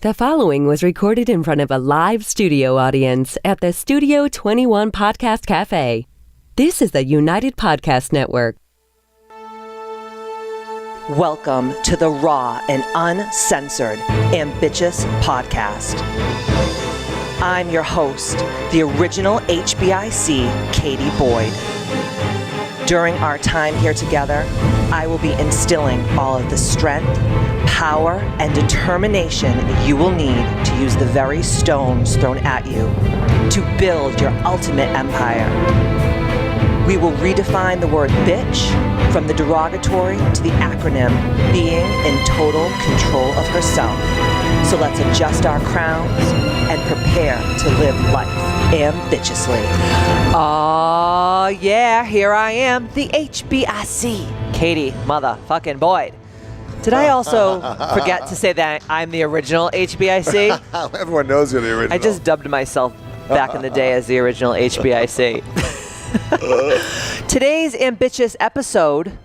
The following was recorded in front of a live studio audience at the Studio 21 Podcast Cafe. This is the United Podcast Network. Welcome to the raw and uncensored Ambitchious podcast. I'm your host, the original HBIC, Katie Boyd. During our time here together, I will be instilling all of the strength, power, and determination you will need to use the very stones thrown at you to build your ultimate empire. We will redefine the word bitch from the derogatory to the acronym being in total control of herself. So let's adjust our crowns and prepare to live life ambitiously. Oh yeah, here I am, the HBIC, Katie motherfucking Boyd. Did I also forget to say that I'm the original HBIC? Everyone knows you're the original. I just dubbed myself back in the day as the original HBIC. Today's Ambitchious episode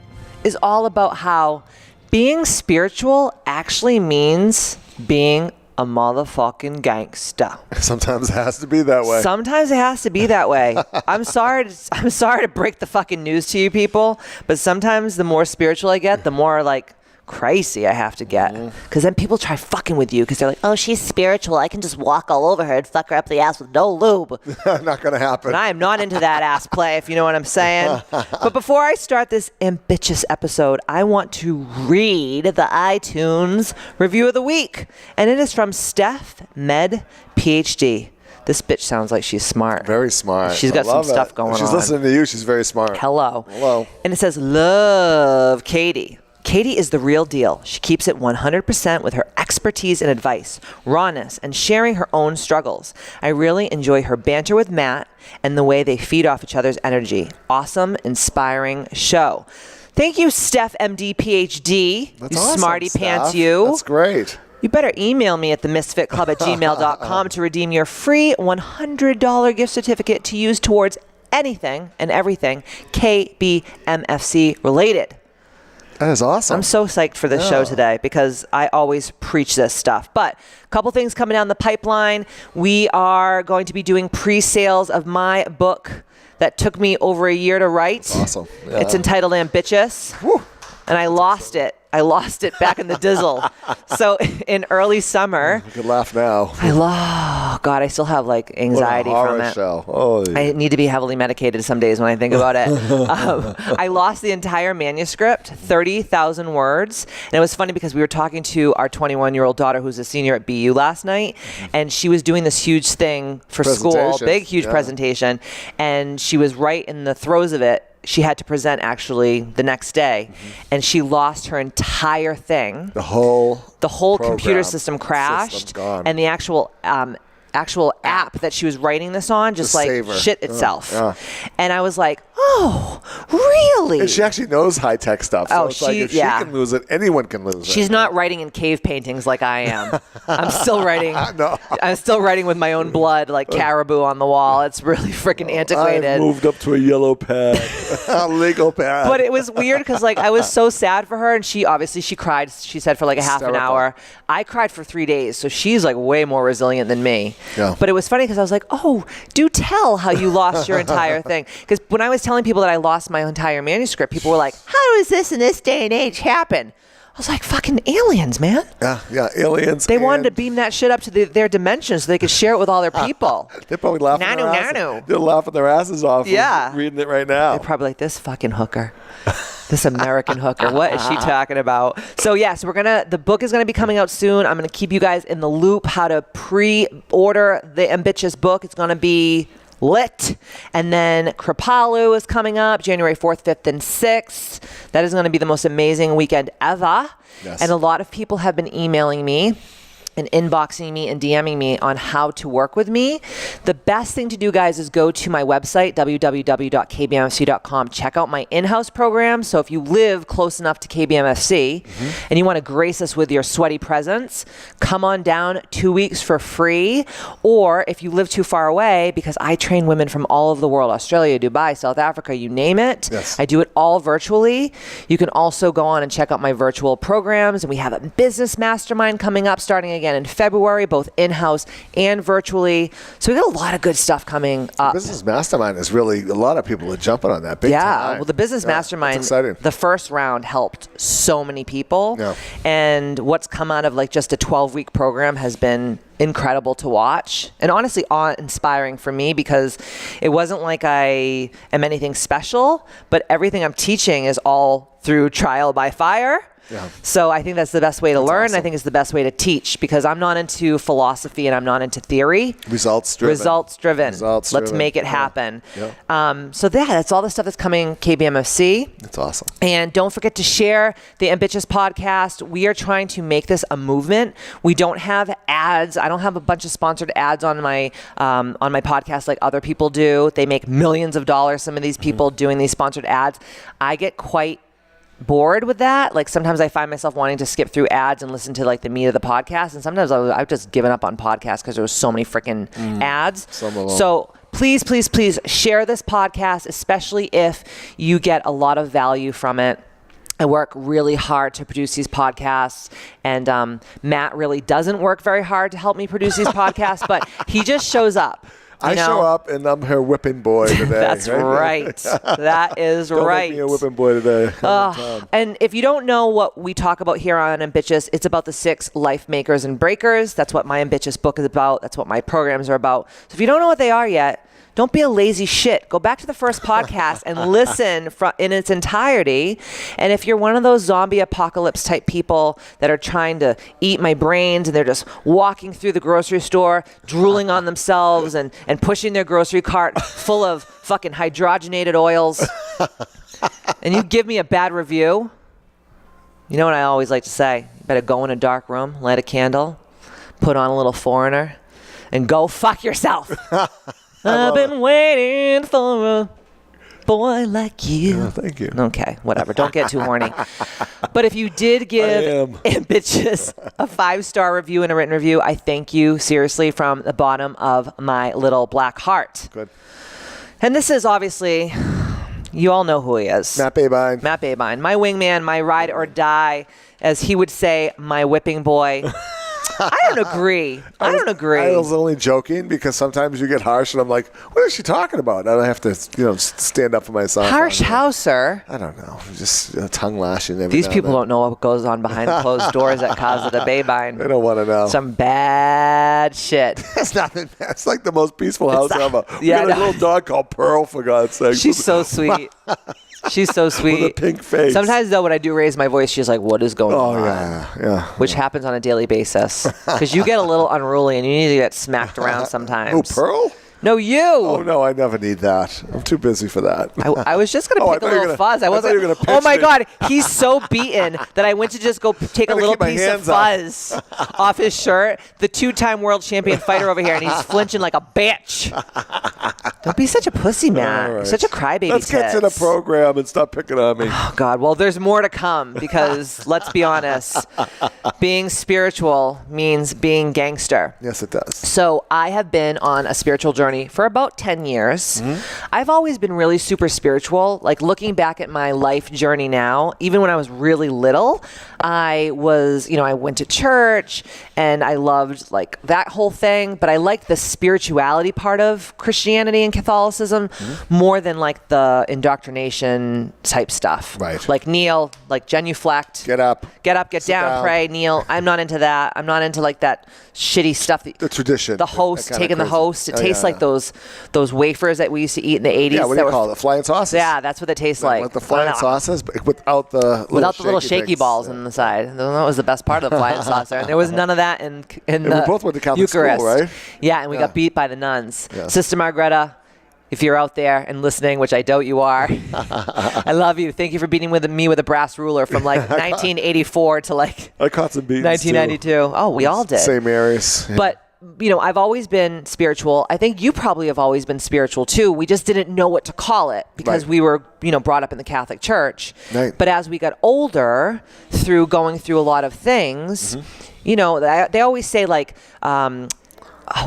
is all about how being spiritual actually means being a motherfucking gangster. Sometimes it has to be that way. Sometimes it has to be that way. I'm sorry to break the fucking news to you people, but sometimes the more spiritual I get, the more like crazy I have to get. Because then people try fucking with you because they're like, oh, she's spiritual. I can just walk all over her and fuck her up the ass with no lube. Not going to happen. And I am not into that ass play, if you know what I'm saying. But before I start this ambitious episode, I want to read the iTunes review of the week. And it is from Steph Med PhD. This bitch sounds like she's smart. Very smart. She's got some stuff going on. She's listening to you. She's very smart. Hello. Hello. And it says, love Katie. Katie is the real deal. She keeps it 100% with her expertise and advice, rawness, and sharing her own struggles. I really enjoy her banter with Matt and the way they feed off each other's energy. Awesome, inspiring show. Thank you, Steph, MD, PhD. That's you awesome, smarty pants, Steph. you. That's great. You better email me at themisfitclub@gmail.com to redeem your free $100 gift certificate to use towards anything and everything KBMFC related. That is awesome. I'm so psyched for this show today because I always preach this stuff. But a couple things coming down the pipeline. We are going to be doing pre-sales of my book that took me over a year to write. That's awesome. Yeah. It's entitled Ambitchious. Whew. And I lost it. Back in the dizzle. So in early summer. You can laugh now. God, I still have like anxiety from it. Show. Oh, yeah. I need to be heavily medicated some days when I think about it. I lost the entire manuscript, 30,000 words. And it was funny because we were talking to our 21-year-old daughter who's a senior at BU last night. And she was doing this huge thing for school, big, huge presentation. And she was right in the throes of it. She had to present actually the next day, and she lost her entire thing. The whole computer system crashed, and the actual app that she was writing this on just like shit itself. And I was like, oh, really? And she actually knows high-tech stuff. So it's like if she can lose it, anyone can lose it. She's not writing in cave paintings like I am. I'm still writing. I'm still writing with my own blood, like caribou on the wall. It's really freaking antiquated. I moved up to a yellow pad, a legal pad. But it was weird because like I was so sad for her, and she cried. She said for like a half an hour. I cried for 3 days, so she's like way more resilient than me. Yeah. But it was funny because I was like, oh, do tell how you lost your entire thing. Because when I was telling people that I lost my entire manuscript, people were like, how does this in this day and age happen? I was like, fucking aliens, man. Yeah, aliens. They wanted to beam that shit up to their dimensions so they could share it with all their people. They're probably laughing They're laughing their asses off reading it right now. They're probably like, this fucking hooker. This American hooker. What is she talking about? So the book is gonna be coming out soon. I'm gonna keep you guys in the loop how to pre-order the Ambitchious book. It's gonna be lit. And then Kripalu is coming up January 4th, 5th, and 6th. That is going to be the most amazing weekend ever. Yes. And a lot of people have been emailing me and inboxing me and DMing me on how to work with me. The best thing to do, guys, is go to my website, www.kbmfc.com. Check out my in-house program. So if you live close enough to KBMFC and you want to grace us with your sweaty presence, come on down 2 weeks for free. Or if you live too far away, because I train women from all over the world, Australia, Dubai, South Africa, you name it. Yes. I do it all virtually. You can also go on and check out my virtual programs. And we have a business mastermind coming up starting again again in February, both in-house and virtually. So we got a lot of good stuff coming up. The Business Mastermind is really, a lot of people are jumping on that big time. Well, the Business Mastermind, the first round helped so many people. Yeah. And what's come out of like just a 12-week program has been incredible to watch, and honestly awe-inspiring for me, because it wasn't like I am anything special, but everything I'm teaching is all through trial by fire. Yeah. So I think that's the best way to learn. Awesome. I think it's the best way to teach, because I'm not into philosophy and I'm not into theory. Results driven. Let's make it happen. Yeah. So that's all the stuff that's coming KBMFC. That's awesome. And don't forget to share the Ambitchious podcast. We are trying to make this a movement. We don't have ads. I don't have a bunch of sponsored ads on my podcast like other people do. They make millions of dollars, some of these people doing these sponsored ads. I get quite bored with that. Like sometimes I find myself wanting to skip through ads and listen to like the meat of the podcast, and sometimes I've just given up on podcasts because there was so many freaking ads. So please share this podcast, especially if you get a lot of value from it. I work really hard to produce these podcasts, and Matt really doesn't work very hard to help me produce these podcasts, but he just shows up. I show up and I'm her whipping boy today. That's right. That is don't right. Make me a whipping boy today. And if you don't know what we talk about here on Ambitchious, it's about the 6 life makers and breakers. That's what my Ambitchious book is about. That's what my programs are about. So if you don't know what they are yet, don't be a lazy shit. Go back to the first podcast and listen in its entirety. And if you're one of those zombie apocalypse type people that are trying to eat my brains and they're just walking through the grocery store, drooling on themselves and pushing their grocery cart full of fucking hydrogenated oils, and you give me a bad review, you know what I always like to say? You better go in a dark room, light a candle, put on a little Foreigner, and go fuck yourself. I've been waiting for a boy like you. Oh, thank you. Okay, whatever. Don't get too horny. But if you did give Ambitchious a 5-star review and a written review, I thank you seriously from the bottom of my little black heart. Good. And this is obviously, you all know who he is. Matt Babine. Matt Babine. My wingman, my ride or die, as he would say, my whipping boy. I don't agree. I was only joking, because sometimes you get harsh and I'm like, what is she talking about? And I have to, stand up for myself. Harsh how, sir? I don't know. Just tongue lashing. These people don't know what goes on behind closed doors at Casa de Babine. They don't want to know. Some bad shit. That's nothing. That's like the most peaceful house ever. We got a little dog called Pearl, for God's sake. She's so sweet. She's so sweet. With a pink face. Sometimes, though, when I do raise my voice, she's like, what is going on? Yeah. Which happens on a daily basis. Because you get a little unruly and you need to get smacked around sometimes. Oh, Pearl? No, you. Oh, no, I never need that. I'm too busy for that. I was just going to pick a little fuzz. I wasn't. Oh, my God. He's so beaten that I went to just go take a little piece of fuzz off his shirt. The 2-time world champion fighter over here, and he's flinching like a bitch. Don't be such a pussy, Matt. You're such a crybaby. Let's get to the program and stop picking on me. Oh, God. Well, there's more to come, because let's be honest, being spiritual means being gangster. Yes, it does. So I have been on a spiritual journey for about 10 years. I've always been really super spiritual. Like, looking back at my life journey now, even when I was really little, I was, I went to church and I loved like that whole thing, but I liked the spirituality part of Christianity and Catholicism more than like the indoctrination type stuff. Right. Like kneel, like genuflect. Get up, get down, pray, kneel. I'm not into that. I'm not into like that shitty stuff. The tradition. The host, taking the host. It tastes like those wafers that we used to eat in the 80s. Yeah, what do you call it? Flying sauces? Yeah, that's what it tastes like. Like the flying sauces, but without the little shaky balls on the side. That was the best part of the flying saucer. And there was none of that in the we both went to Catholic Eucharist. School, right? Yeah, and we got beat by the nuns. Yes. Sister Margreta, if you're out there and listening, which I doubt you are, I love you. Thank you for beating me with a brass ruler from like 1984 to like I caught some beatings 1992. Too. Oh, we all did. St. Mary's. Yeah. But I've always been spiritual. I think you probably have always been spiritual too. We just didn't know what to call it because we were, brought up in the Catholic Church. Right. But as we got older, through going through a lot of things, they always say like,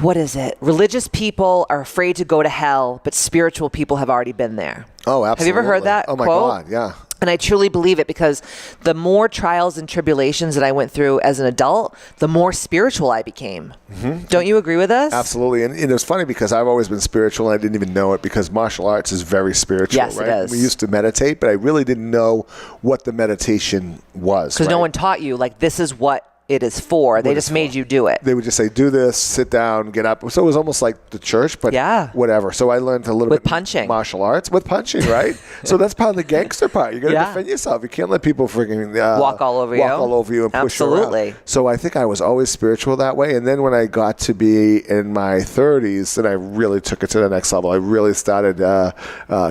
what is it? Religious people are afraid to go to hell, but spiritual people have already been there. Oh, absolutely. Have you ever heard that quote? Oh my God, yeah. And I truly believe it, because the more trials and tribulations that I went through as an adult, the more spiritual I became. Mm-hmm. Don't you agree with us? Absolutely. And it's funny because I've always been spiritual and I didn't even know it, because martial arts is very spiritual, yes, right? It is. We used to meditate, but I really didn't know what the meditation was. Because no one taught you, like, this is what it is for. They just made you do it. They would just say, do this, sit down, get up. So it was almost like the church, but whatever. So I learned a little bit punching. Martial arts with punching, right? So that's part of the gangster part. You got to defend yourself. You can't let people freaking walk all over you and push you around. So I think I was always spiritual that way. And then when I got to be in my 30s, then I really took it to the next level. I really started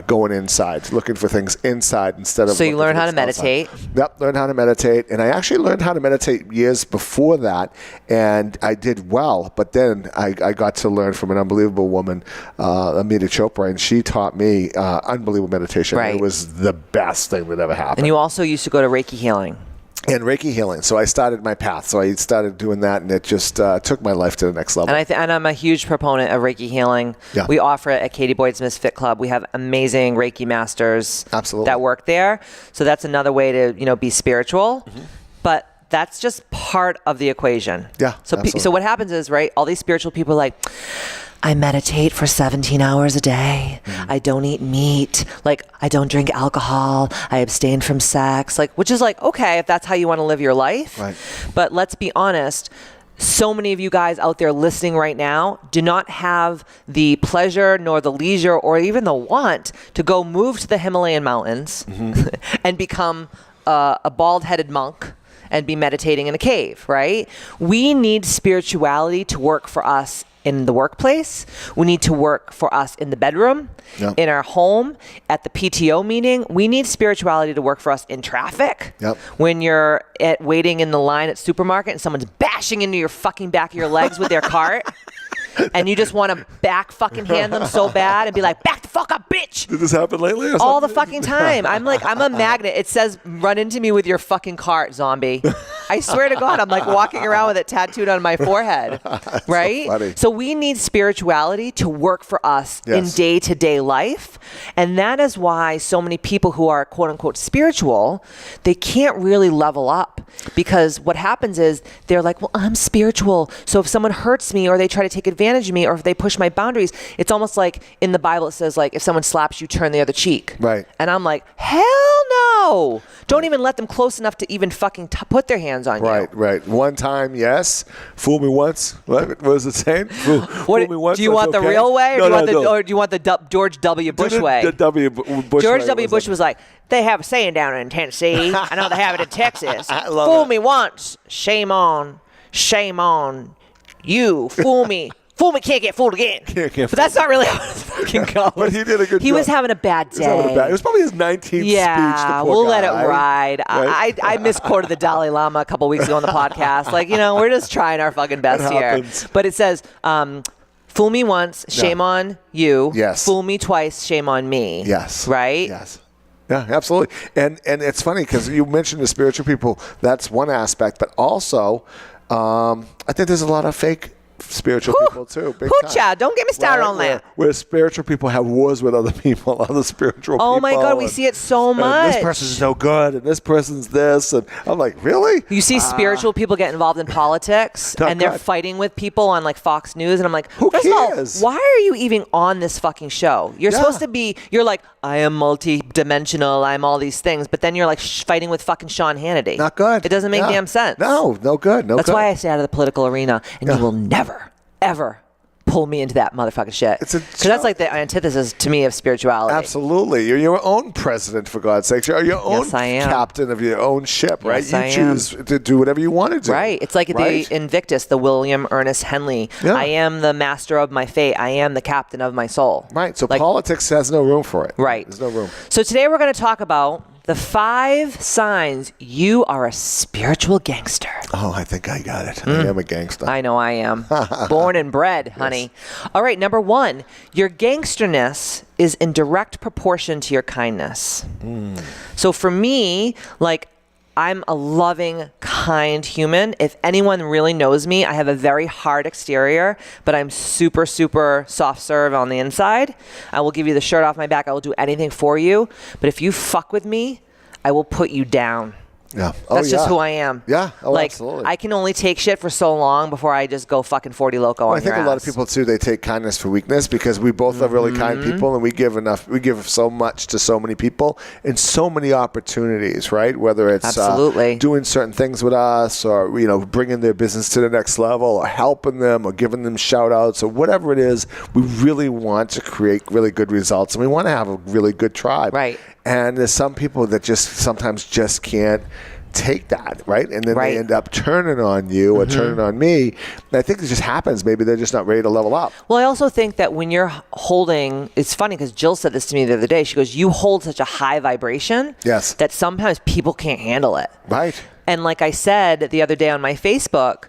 going inside, looking for things inside instead of. So you learned how to meditate. Yep, learned how to meditate, and I actually learned how to meditate years before that, and I did well, but then I got to learn from an unbelievable woman, Amita Chopra, and she taught me unbelievable meditation. Right. It was the best thing that ever happened. And you also used to go to Reiki healing. And Reiki healing. So I started my path. So I started doing that, and it just took my life to the next level. And I'm a huge proponent of Reiki healing. Yeah. We offer it at Katie Boyd's Misfit Club. We have amazing Reiki masters that work there. So that's another way to, be spiritual. Mm-hmm. But that's just part of the equation. Yeah. So what happens is, right, all these spiritual people are like, I meditate for 17 hours a day. Mm-hmm. I don't eat meat. Like, I don't drink alcohol. I abstain from sex. Like, which is like, okay, if that's how you want to live your life. Right. But let's be honest. So many of you guys out there listening right now do not have the pleasure nor the leisure or even the want to go move to the Himalayan mountains and become a bald-headed monk and be meditating in a cave, right? We need spirituality to work for us in the workplace. We need to work for us in the bedroom, in our home, at the PTO meeting. We need spirituality to work for us in traffic. Yep. When you're waiting in the line at supermarket and someone's bashing into your fucking back of your legs with their cart. And you just want to back fucking hand them so bad and be like, back the fuck up, bitch. Did this happen lately or something? All the fucking time. I'm a magnet. It says, run into me with your fucking cart, zombie. I swear to God, I'm like walking around with it tattooed on my forehead. Right? So we need spirituality to work for us in day-to-day life. And that is why so many people who are quote unquote spiritual, they can't really level up. Because what happens is they're like, well, I'm spiritual. So if someone hurts me or they try to take advantage of me or if they push my boundaries, it's almost like in the Bible it says, like, if someone slaps you, turn the other cheek. Right. And I'm like, hell no. Don't even let them close enough to even fucking put their hands on you. Right. One time, yes. Fool me once. What was it saying? Fool me once. Do you want the real way or do you want the George W. Bush way? The W. Bush George way W. Bush was like, they have a saying down in Tennessee. I know they have it in Texas. Fool me once, shame on you. Fool me, can't get fooled again. But that's not really how it fucking goes. But he did a good job. He was having a bad day. It was probably his 19th speech. Yeah, we'll let it ride. Right? I misquoted the Dalai Lama a couple weeks ago on the podcast. Like, we're just trying our fucking best here. But it says, fool me once, shame on you. Yes. Fool me twice, shame on me. Yes. Right? Yes. Yeah, absolutely. And it's funny because you mentioned the spiritual people. That's one aspect. But also, I think there's a lot of fake spiritual people too. Child, don't get me started on that. Where spiritual people have wars with other people, other spiritual people. Oh my God, we see it so much. This person's no good, and this person's this, and I'm like, really? You see spiritual people get involved in politics, and they're fighting with people on like Fox News, and I'm like, who cares? Why are you even on this fucking show? You're supposed to be. You're like, I am multi-dimensional. I'm all these things, but then you're like fighting with fucking Sean Hannity. Not good. It doesn't make damn sense. No good. That's why I stay out of the political arena, and you will never, ever pull me into that motherfucking shit. Because that's like the antithesis to me of spirituality. Absolutely. You're your own president, for God's sake. You're your own captain of your own ship, right? Yes, you choose to do whatever you want to do. Right. It's like the Invictus, the William Ernest Henley. Yeah. I am the master of my fate. I am the captain of my soul. Right. So politics has no room for it. Right. There's no room. So today we're going to talk about the 5 signs you are a spiritual gangster. Oh, I think I got it. I am a gangster. I know I am. Born and bred, honey. Yes. All right, number 1, your gangsterness is in direct proportion to your kindness. So for me, I'm a loving, kind human. If anyone really knows me, I have a very hard exterior, but I'm super, super soft serve on the inside. I will give you the shirt off my back. I will do anything for you. But if you fuck with me, I will put you down. Yeah. That's just who I am. Yeah. Oh, like, absolutely. I can only take shit for so long before I just go fucking 40 loco on I think your a lot ass. of people too, they take kindness for weakness because we both are really kind people and we give so much to so many people and so many opportunities, right? Whether it's Absolutely. Doing certain things with us or, you know, bringing their business to the next level or helping them or giving them shout outs or whatever it is, we really want to create really good results and we want to have a really good tribe. Right. And there's some people that just sometimes just can't take that, right? And then they end up turning on you or turning on me. And I think it just happens. Maybe they're just not ready to level up. Well, I also think that when you're holding, it's funny because Jill said this to me the other day. She goes, you hold such a high vibration that sometimes people can't handle it. Right. And like I said the other day on my Facebook,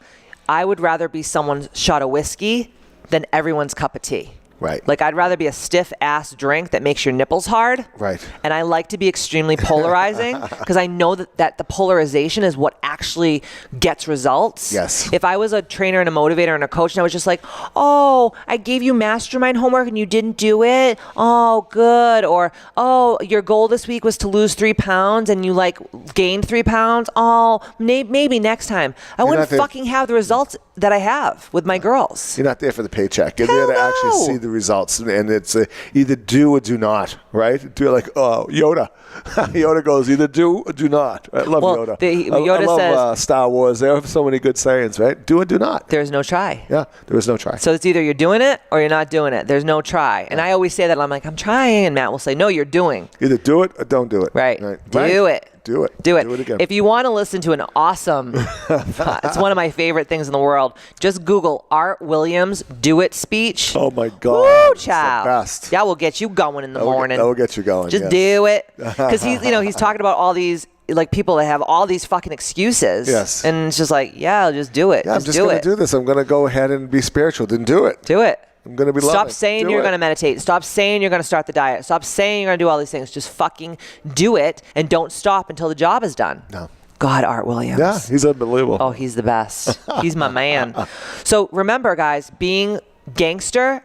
I would rather be someone's shot of whiskey than everyone's cup of tea. Right. Like, I'd rather be a stiff-ass drink that makes your nipples hard. Right. And I like to be extremely polarizing because I know that the polarization is what actually gets results. Yes. If I was a trainer and a motivator and a coach and I was just like, oh, I gave you mastermind homework and you didn't do it. Oh, good. Or, oh, your goal this week was to lose 3 pounds and you, like, gained 3 pounds. Oh, maybe next time. I wouldn't fucking have the results that I have with my girls. You're not there for the paycheck. You're there to actually see the results. And it's either do or do not, right? Do like, Yoda. Yoda goes, either do or do not. I love Yoda. Yoda I love says, Star Wars. There are so many good sayings, right? Do or do not. There's no try. Yeah, there is no try. So it's either you're doing it or you're not doing it. There's no try. And I always say that. I'm like, I'm trying. And Matt will say, no, you're doing. Either do it or don't do it. Right. Do it. Do it. Do it. Do it again. If you want to listen to an awesome, it's one of my favorite things in the world. Just Google Art Williams' Do It speech. Oh my God. Woo, It's child. the best. That will get you going in the morning. That will get you going. Just do it. Because he's talking about all these like people that have all these fucking excuses. Yes. And it's just like, yeah, just do it. Yeah, I'm just going to do this. I'm going to go ahead and be spiritual. Then do it. Do it. I'm going to be loving. Stop saying you're going to meditate. Stop saying you're going to start the diet. Stop saying you're going to do all these things. Just fucking do it and don't stop until the job is done. No. God, Art Williams. Yeah, he's unbelievable. Oh, he's the best. He's my man. So remember, guys, being gangster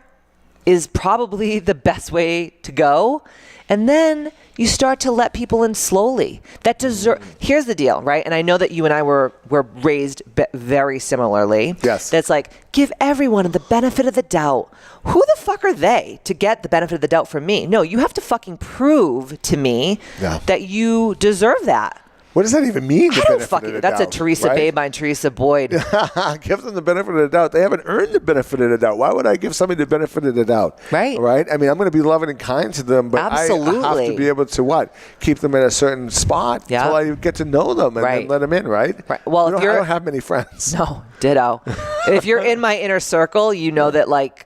is probably the best way to go. And then you start to let people in slowly. Here's the deal, right? And I know that you and I were raised very similarly. Yes. That's like, give everyone the benefit of the doubt. Who the fuck are they to get the benefit of the doubt from me? No, you have to fucking prove to me that you deserve that. What does that even mean? That's a Teresa Babine, Teresa Boyd. Give them the benefit of the doubt. They haven't earned the benefit of the doubt. Why would I give somebody the benefit of the doubt? Right. Right? I mean, I'm going to be loving and kind to them, but Absolutely. I have to be able to keep them in a certain spot until I get to know them and then let them in, right? Well, I don't have many friends. No, ditto. If you're in my inner circle, you know that, like,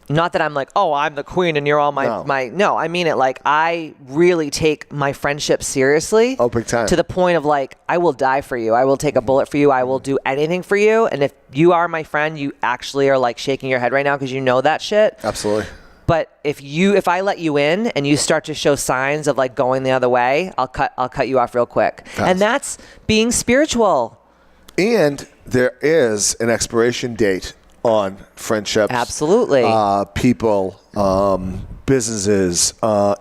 not that I'm like, oh, I'm the queen and you're all no, I mean it like I really take my friendship seriously. Oh, big time. To the point of like, I will die for you. I will take a bullet for you. I will do anything for you. And if you are my friend, you actually are like shaking your head right now because you know that shit. Absolutely. But if I let you in and you start to show signs of like going the other way, I'll cut you off real quick. Fast. And that's being spiritual. And there is an expiration date on friendships. Absolutely. People, businesses,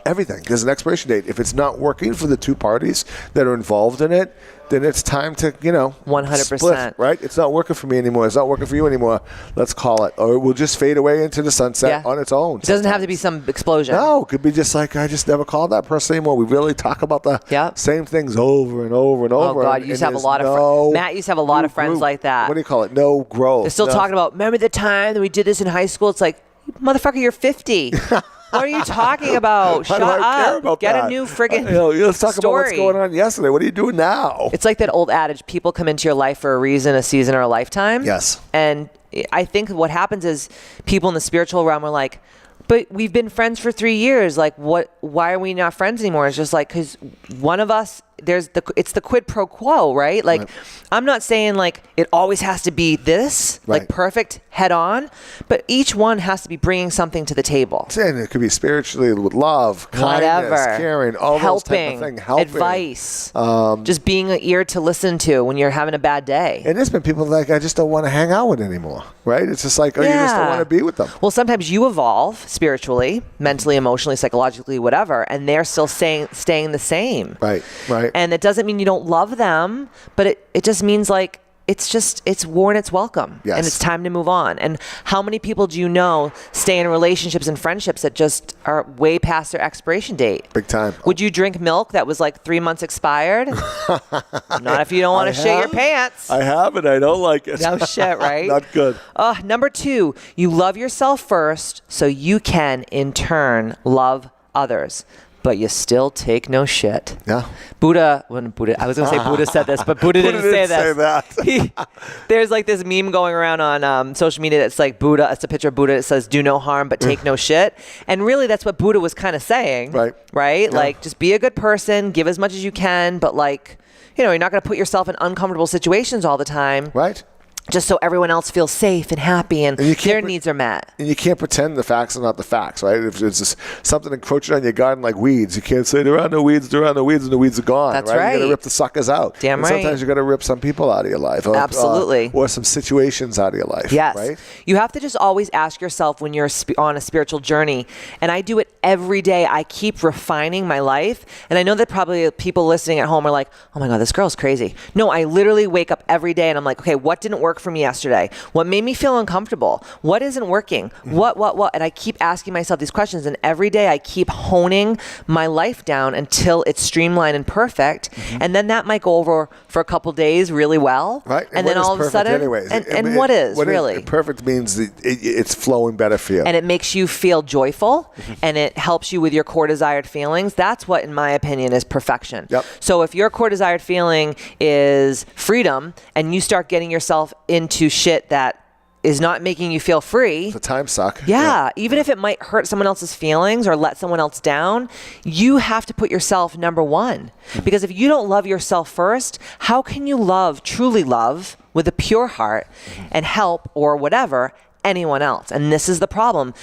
everything. There's an expiration date. If it's not working for the two parties that are involved in it, then it's time to, 100%. split, right? It's not working for me anymore. It's not working for you anymore. Let's call it. Or it will just fade away into the sunset on its own. It doesn't have to be some explosion. No, it could be just like, I just never called that person anymore. We really talk about the same things over and over and over. Oh, God, you used to have a lot of Matt used to have a lot of friends like that. What do you call it? No growth. They're still talking about, remember the time that we did this in high school? It's like, motherfucker, you're 50. What are you talking about? Shut up. Get a new friggin' let's talk about what's going on yesterday. What are you doing now? It's like that old adage, people come into your life for a reason, a season, or a lifetime. Yes. And I think what happens is people in the spiritual realm are like, but we've been friends for 3 years. Like, why are we not friends anymore? It's just like, because one of us it's the quid pro quo, right? Like, I'm not saying like it always has to be this, like perfect head on, but each one has to be bringing something to the table. And it could be spiritually with love, kindness, caring, all those type of things. Helping, advice, just being an ear to listen to when you're having a bad day. And there's been people like, I just don't want to hang out with anymore, right? It's just like, you just don't want to be with them. Well, sometimes you evolve spiritually, mentally, emotionally, psychologically, whatever, and they're still staying the same. Right. And it doesn't mean you don't love them, but it just means like, it's worn its welcome. Yes. And it's time to move on. And how many people do you know stay in relationships and friendships that just are way past their expiration date? Big time. Would you drink milk that was like 3 months expired? Not if you don't want to shit your pants. I have it. I don't like it. No shit, right? Not good. Number 2, you love yourself first so you can, in turn, love others. But you still take no shit. Yeah. Buddha, I was going to say Buddha said this, but Buddha didn't say that. There's like this meme going around on social media that's like Buddha, it's a picture of Buddha, it says, do no harm, but take no shit. And really that's what Buddha was kind of saying. Right? Yeah. Like, just be a good person, give as much as you can, but like, you're not going to put yourself in uncomfortable situations all the time. Right. Just so everyone else feels safe and happy and their needs are met. And you can't pretend the facts are not the facts, right? If it's just something encroaching on your garden like weeds, you can't say there are no weeds, and the weeds are gone. That's right. You got to rip the suckers out. Damn right. Sometimes you got to rip some people out of your life. Absolutely. Or some situations out of your life. Yes. Right? You have to just always ask yourself when you're on a spiritual journey, and I do it every day. I keep refining my life, and I know that probably people listening at home are like, oh my God, this girl's crazy. No, I literally wake up every day and I'm like, okay, what didn't work for me yesterday? What made me feel uncomfortable? What isn't working? What? And I keep asking myself these questions, and every day I keep honing my life down until it's streamlined and perfect. And then that might go over for a couple days really well. Right. And then all of a sudden, anyways? and what is really? Perfect means it's flowing better for you. And it makes you feel joyful, and it helps you with your core desired feelings. That's what, in my opinion, is perfection. Yep. So if your core desired feeling is freedom, and you start getting yourself into shit that is not making you feel free. It's a time suck. Yeah. Even if it might hurt someone else's feelings or let someone else down, you have to put yourself number one. Because if you don't love yourself first, how can you truly love with a pure heart and help or whatever anyone else? And this is the problem.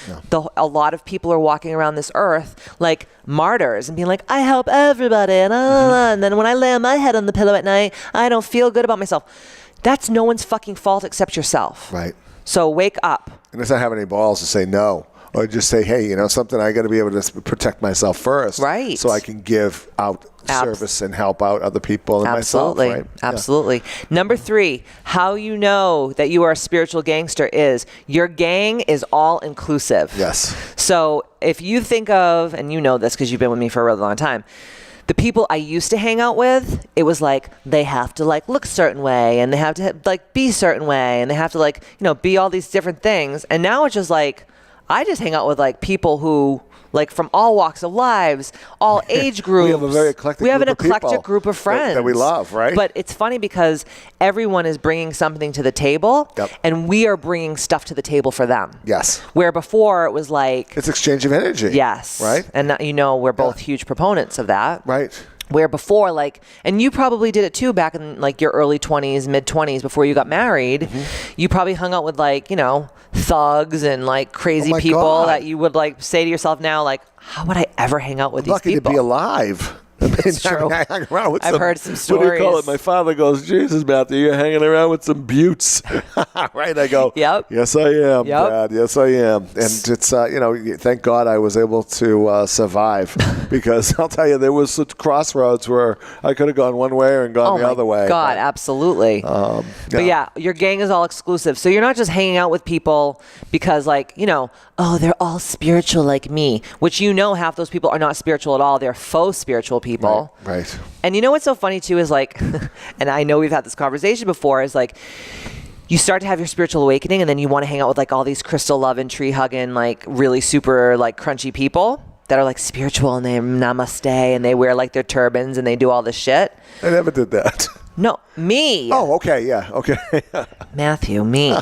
A lot of people are walking around this earth like martyrs and being like, I help everybody. And then when I lay my head on the pillow at night, I don't feel good about myself. That's no one's fucking fault except yourself. Right. So wake up. And it's not having any balls to say no. Or just say, hey, something, I got to be able to protect myself first. Right. So I can give out service and help out other people and myself. Right? Absolutely. Yeah. Number 3, how you know that you are a spiritual gangster is your gang is all inclusive. Yes. So if you think of, and you know this because you've been with me for a really long time, the people I used to hang out with, it was like they have to like look a certain way and they have to like be a certain way and they have to like, be all these different things. And now it's just like, I just hang out with like people who like from all walks of lives, all age groups. We have a very eclectic group of friends that we love, right? But it's funny because everyone is bringing something to the table, and we are bringing stuff to the table for them. Yes. Where before it was like it's exchange of energy. Yes. Right. And we're both huge proponents of that. Right. Where before, like, and you probably did it too back in like your early 20s, mid 20s before you got married, you probably hung out with like, thugs and like crazy people that you would like say to yourself now, like, how would I ever hang out with these people? Lucky to be alive. It's true. I hang around with I've heard some stories. What do you call it? My father goes, Jesus, Matthew, you're hanging around with some buttes. Right? I go, yep. Yes, I am, Dad. Yes, I am. And it's, thank God I was able to survive because I'll tell you, there was such crossroads where I could have gone one way and gone the other way. God, absolutely. But yeah, your gang is all exclusive. So you're not just hanging out with people because like, oh, they're all spiritual like me, which half those people are not spiritual at all. They're faux spiritual people. Right. And what's so funny too is like, and I know we've had this conversation before, is like, you start to have your spiritual awakening and then you want to hang out with like all these crystal loving, tree hugging, like really super like crunchy people that are like spiritual and they namaste and they wear like their turbans and they do all this shit. I never did that. No, me. Oh, okay, yeah, okay. Matthew, me.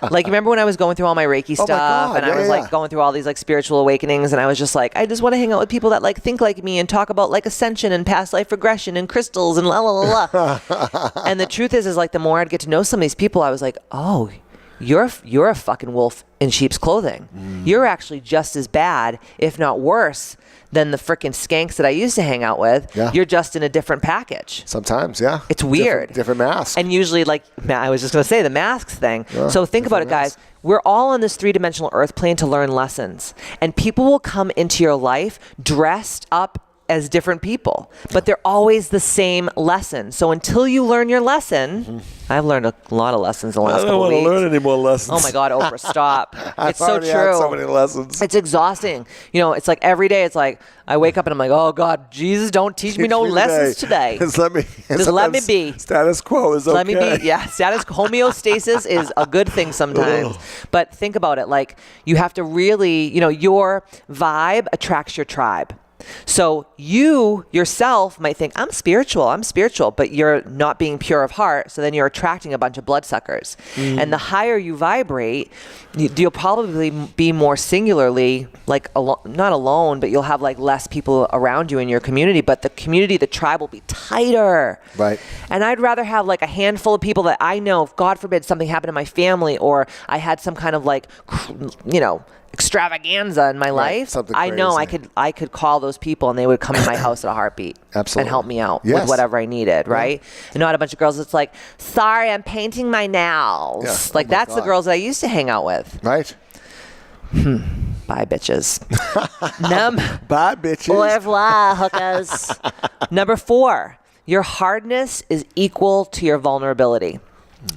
Like, remember when I was going through all my Reiki stuff, God, and I was like going through all these like spiritual awakenings, and I was just like, I just want to hang out with people that like think like me and talk about like ascension and past life regression and crystals and la la la la. And the truth is like the more I'd get to know some of these people, I was like, oh, you're a fucking wolf in sheep's clothing. You're actually just as bad, if not worse, than the freaking skanks that I used to hang out with. Yeah. You're just in a different package. Sometimes, yeah. It's weird. Different mask. And usually, like, I was just going to say the masks thing. Yeah, so think about it, guys. We're all on this three-dimensional earth plane to learn lessons. And people will come into your life dressed up as different people, but they're always the same lesson. So until you learn your lesson, I've learned a lot of lessons in the last couple of weeks. I don't want to learn any more lessons. Oh my God, Oprah, stop. It's so true. Had so many lessons. It's exhausting. You know, it's like every day, it's like I wake up and I'm like, oh God, Jesus, don't teach me no lessons today. Just let me be. Status quo is okay. Let me be. Yeah, homeostasis is a good thing sometimes. But think about it. Like, you have to really, you know, your vibe attracts your tribe. So you yourself might think, I'm spiritual, but you're not being pure of heart. So then you're attracting a bunch of bloodsuckers. And the higher you vibrate, you'll probably be more singularly, like not alone, but you'll have like less people around you in your community. But the community, the tribe will be tighter. Right. And I'd rather have like a handful of people that I know, if God forbid something happened to my family, or I had some kind of like, you know, extravaganza in my life. I know I could call those people and they would come to my house at a heartbeat. Absolutely. And help me out with whatever I needed, right? And not a bunch of girls that's like, sorry, I'm painting my nails. Yeah. Like, that's the girls that I used to hang out with. Right. Bye, bitches. Bye, bitches. Au revoir, hookers. Number 4, your hardness is equal to your vulnerability.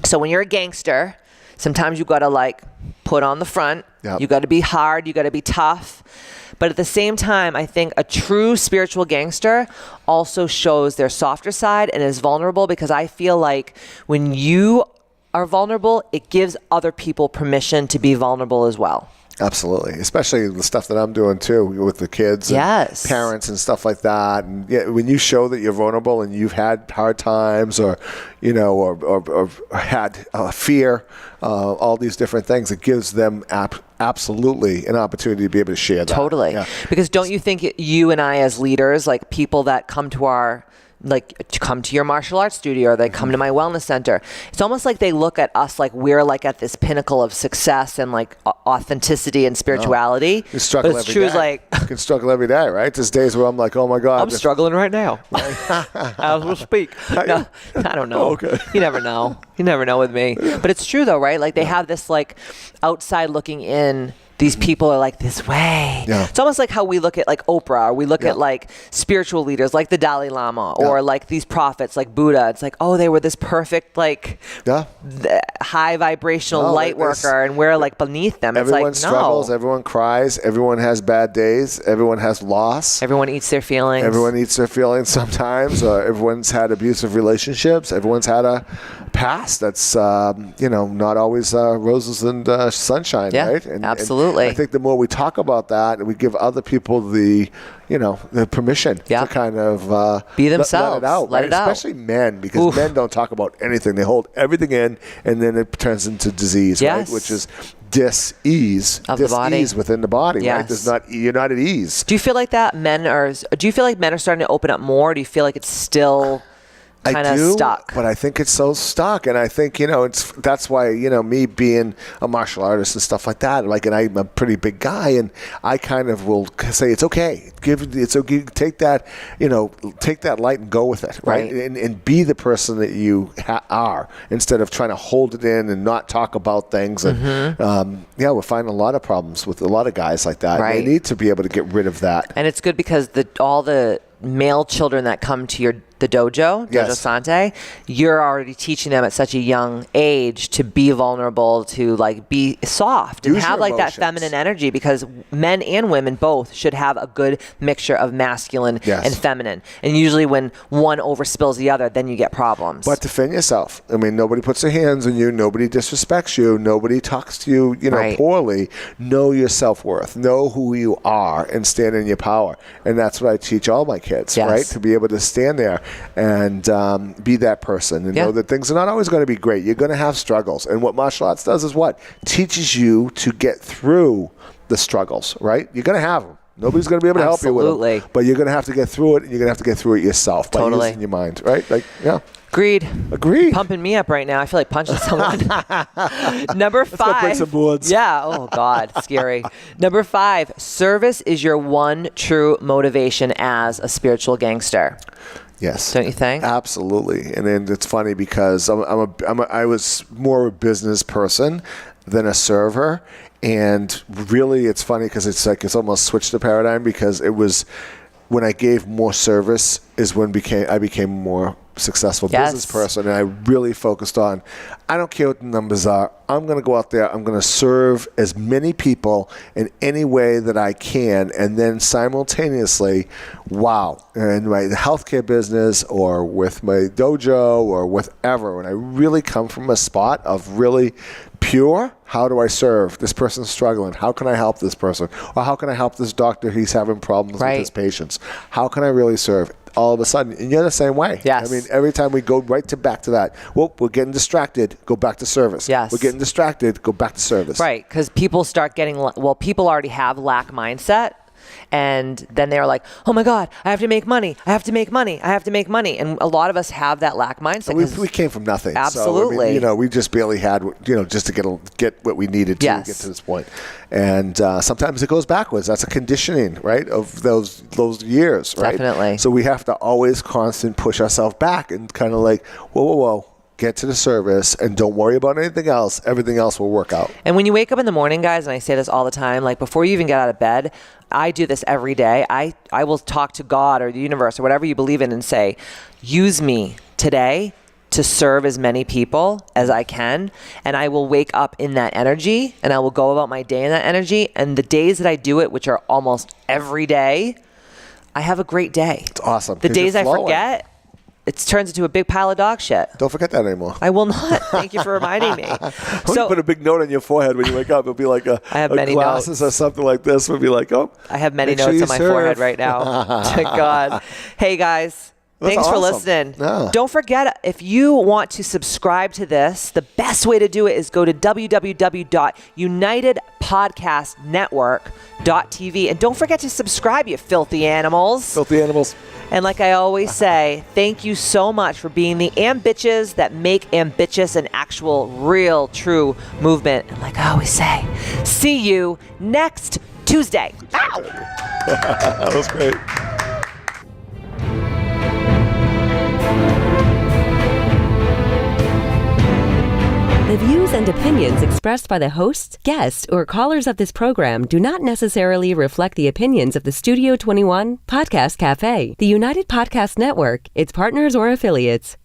So when you're a gangster, sometimes you got to like put on the front. Yep. You got to be hard. You got to be tough. But at the same time, I think a true spiritual gangster also shows their softer side and is vulnerable, because I feel like when you are vulnerable, it gives other people permission to be vulnerable as well. Absolutely, especially the stuff that I'm doing too with the kids and parents and stuff like that. And when you show that you're vulnerable and you've had hard times, or you know, or had fear, all these different things, it gives them absolutely an opportunity to be able to share that. Totally, because don't you think you and I as leaders, like people that come to our come to your martial arts studio, or they come to my wellness center, it's almost like they look at us like we're like at this pinnacle of success and like authenticity and spirituality. You struggle but it's every true day. Like, you can struggle every day, right? There's days where I'm like, oh my God, I'm struggling right now as we speak. No, I don't know. Okay. You never know with me. But it's true though, right? Like they have this like outside looking in, these people are like this way. Yeah. It's almost like how we look at like Oprah, or we look at like spiritual leaders like the Dalai Lama, or like these prophets like Buddha. It's like, oh, they were this perfect like high vibrational light worker, and we're like beneath them. Everyone it's like, struggles, everyone cries, everyone has bad days, everyone has loss. Everyone eats their feelings. Everyone eats their feelings sometimes. Everyone's had abusive relationships. Everyone's had a past that's not always roses and sunshine, right? And, absolutely. And I think the more we talk about that, and we give other people the permission to kind of be themselves, let it out. Especially men, because men don't talk about anything. They hold everything in, and then it turns into disease, right? Which is dis-ease within the body, right? You're not at ease. Do you feel like that do you feel like men are starting to open up more? Or do you feel like it's still kind of stuck? But I think it's so stuck, and I think that's why me being a martial artist and stuff like that, like, and I'm a pretty big guy, and I kind of will say it's okay, take that light and go with it, right? And be the person that you are, instead of trying to hold it in and not talk about things. And we're finding a lot of problems with a lot of guys like that. Right. They need to be able to get rid of that. And it's good because all the male children that come to the dojo Sante, you're already teaching them at such a young age to be vulnerable, to like be soft and have like that feminine energy, because men and women both should have a good mixture of masculine and feminine. And usually when one overspills the other, then you get problems. But defend yourself. I mean, nobody puts their hands on you, nobody disrespects you, nobody talks to you, poorly. Know your self-worth, know who you are, and stand in your power. And that's what I teach all my kids, right? To be able to stand there and be that person and know that things are not always going to be great. You're going to have struggles. And what martial arts does is what? Teaches you to get through the struggles, right? You're going to have them. Nobody's going to be able to help you with them. But you're going to have to get through it, and you're going to have to get through it yourself by using your mind, right? Agreed. Agreed. Pumping me up right now. I feel like punching someone. Number 5. Let's go break some boards. Yeah. Oh, God. Scary. Number 5. Service is your one true motivation as a spiritual gangster. Yes. Don't you think? Absolutely. And then it's funny because I was more a business person than a server. And really, it's funny because it's almost switched the paradigm, because it was when I gave more service is when I became more successful business person, and I really focused on, I don't care what the numbers are, I'm going to go out there, I'm going to serve as many people in any way that I can, and then simultaneously, in my healthcare business or with my dojo or whatever, when I really come from a spot of really pure, how do I serve? This person's struggling. How can I help this person? Or how can I help this doctor? He's having problems with his patients. How can I really serve? All of a sudden, and you're the same way. Yes. I mean, every time we go back to that, we're getting distracted, go back to service. Yes. We're getting distracted, go back to service. Right, because people start getting, people already have lack mindset. And then they're like, oh my God, I have to make money. I have to make money. I have to make money. And a lot of us have that lack mindset. We came from nothing. Absolutely. So, we just barely had, just to get what we needed to get to this point. And sometimes it goes backwards. That's a conditioning, right, of those years, right? Definitely. So we have to always constant push ourselves back and kind of like, whoa. Get to the service and don't worry about anything else. Everything else will work out. And when you wake up in the morning, guys, and I say this all the time, like before you even get out of bed, I do this every day. I will talk to God or the universe or whatever you believe in and say, use me today to serve as many people as I can. And I will wake up in that energy, and I will go about my day in that energy. And the days that I do it, which are almost every day, I have a great day. It's awesome. The days I forget, it turns into a big pile of dog shit. Don't forget that anymore. I will not. Thank you for reminding me. So put a big note on your forehead when you wake up. It'll be like I have many glasses notes. or something like this. Would be like, I have many notes on my forehead right now. Thank God. Hey guys. Thanks for listening. Yeah. Don't forget, if you want to subscribe to this, the best way to do it is go to www.unitedpodcastnetwork.tv. And don't forget to subscribe, you filthy animals. Filthy animals. And like I always say, thank you so much for being the Ambitchious that make Ambitchious an actual, real, true movement. And like I always say, see you next Tuesday. Ow! That was great. The views and opinions expressed by the hosts, guests, or callers of this program do not necessarily reflect the opinions of the Studio 21 Podcast Cafe, the United Podcast Network, its partners, or affiliates.